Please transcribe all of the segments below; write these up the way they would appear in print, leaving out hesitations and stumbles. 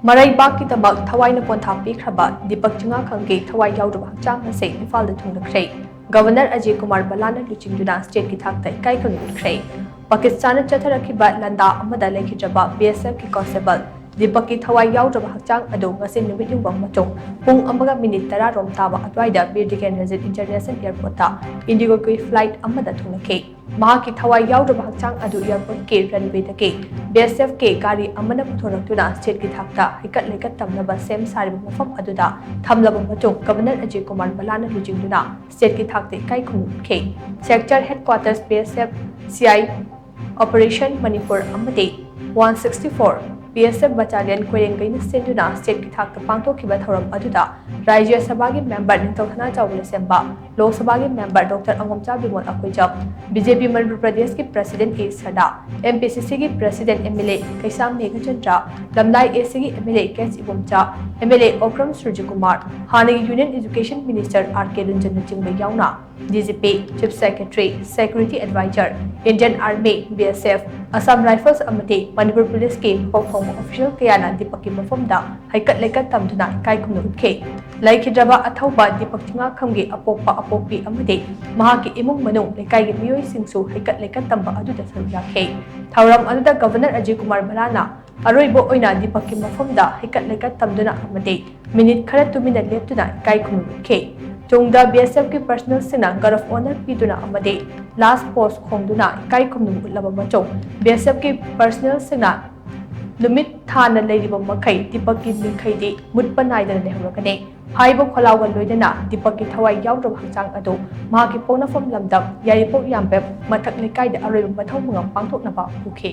MAREIBAKKIDAMAK THAWAINA PONTHA PIKHRABA Deepak Chingakham Thawai Yaodraba Hakchang Ngasi Imphal Da Thunglakkhre Governor AJAY Kumar BHALLA LUCHINGDUNA State ki THAKTA Ikai Khumnaba Utkhre Pakistan Chatharakiba Landa Amada Lekhidraba BSF ki Constable Deepak ki Thawai Yaodraba Hakchang adu ngasi numit yungbang matung pung amaga minute 10 rom taba atwaida Birdigan Hazard International Airport ta Indigo ki flight amada thunglakhe Mahaki Thawai Yaodraba Hakchang adu airport ke runway ta ke BSF ke gari amana puthoraktuna state ki thakta hikat lekat tamnaba sem sariba mafam aduda thamlaba matung Governor AJAY Kumar BHALLA LUCHINGDUNA state ki thakta Ikai Khumnaba Sector Headquarters BSF CI Operation Manipur amade 164 BSF Battalion Koyengaina Senduna State ki Thakta Pangthokhiba Thoram aduda Rajya Sabha gi member Ningthauthana Chawla Semba Lok Sabha gi member Dr. Angomcha Bimol Akoijab BJP Manipur Pradesh ki President A Sada MPCC ki President MLA Kaisam Megachandra Lamlai AC ki MLA Kes Ibomcha MLA Okram Surjikumar Hanagi Union Education Minister R.K. Ranjan Chingba Yauna DGP Chief Secretary Security Advisor Indian Army BSF Assam Rifles amate Manipur Police ki Pokong official kayana Deepak ki mafamda haikat lekat tamduna Ikai Khumnaba Utkhre Laikhidraba athauba Deepak Chingakham gi apokpa apokpi amade mahaki imung manung lekai gi miyoi singsu haikat lekat tamba aduda saruyakhe thauram aduda Governor AJAY Kumar BHALLA aroibo oina Deepak ki mafamda haikat lekat tamduna amade minute khara tumina leptuna Ikai Khumnaba Utkhre Tungda BSF ki personal sina guard of honor piduna amade last post khongduna Ikai Khumnaba utlaba machong BSF ki personal sina Lumit Thana Ladiba Makai Deepak ki Mingkhaidi Mutpa Naidana Lehrakane Haibo Kholawa Loidana Deepak ki Thawai Yaodraba Hakchang adu mahaki Ponafam Lamdam Yaripok Yampep Mathak Lekai da aroiba mathau mangam pangthoknaba ukhe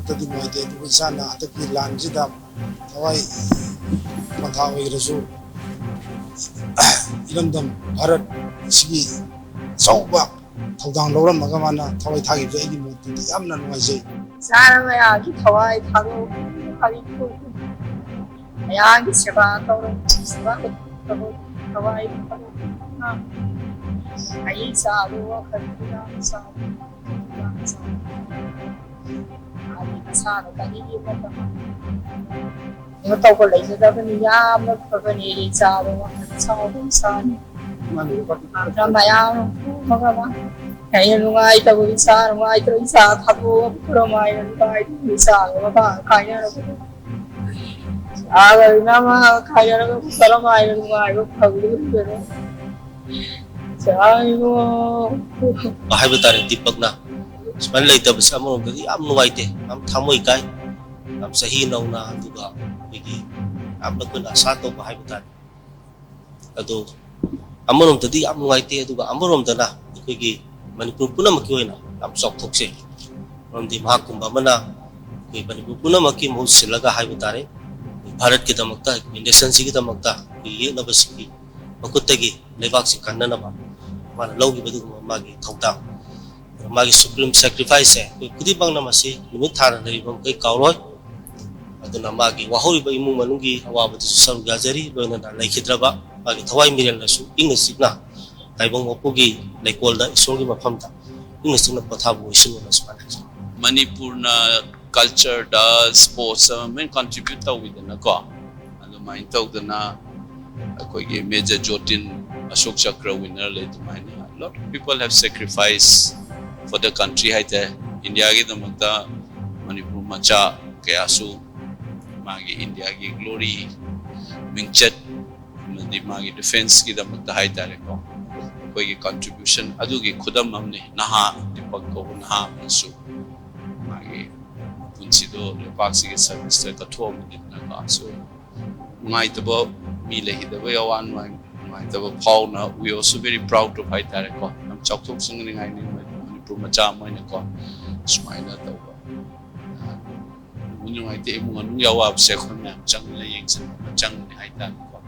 Tadi mai de tu sana ataki lanjida Thawai PONTHA oirasu ilamdam Bharat sigi sauba thaudang loram magamana Thawai thagi je igi moti yamna nuaijai sana maya ki Thawai thago hari ko maya ki seba tawro seba thago Thawai ha ai sa lo kharina sa Sana tadi dia kata, "Kita tahu kalau itu dah ni ya, mereka kan ini cara macam sana." Macam bayang, macam kayak lungai itu bisa, lungai itu bisa, tahu ramai lungai itu bisa, macam kayak agar nama kayak ramai lungai itu tahu itu. Saya itu. Bahaya betul Deepak na. Sebenarnya itu besar orang jadi am nuai deh, am thamu Ikai, am sahi nauna juga, bagi am nak kena satu bahaya betul. Atau am orang tadi am nuai deh juga am orang tanah, bagi Manipur puna makioi na, am sok thokse, orang di Mahakumbha mana, bagi Manipur puna maki mau selaga bahaya betul. Bharat kita makta, nation kita makta, bagi nak bersih, makut lagi lewat si kanan nama, mana lau gitu magi thokta. Magi supreme sacrifice hai kudi bang namasi limit thana dari bang kai kauroi aduna magi wahori ba imung manungi hawa batu saru gajari loina da laikhidraba magi thawai mirel nasu ingasipna taibong opugi laikolda isorgi mafamta ingasipna pathabu isinu nasman Manipur na culture da sports main contribute within na ko adu main tawdana koi ge major jotin Ashok Chakra winner le tumai a lot of people have sacrificed for the country hai the India ki damakta Manipur macha kayasu magi India ki glory mingchat madi magi defense ki damakta hai tare ko koi ki contribution adu ki khudam amne naha Deepak ko naha su magi punchi do lepaksi ki service ka thom na ka so ngai tabo mi lehi da way awan ngai tabo paul na we also very proud of hai tare ko nam chok thok sung ni ngai ni Macha mai na ko smaina taw unyo ai te mo anu yawa se khon na chang le yeng chang ni ai ta ko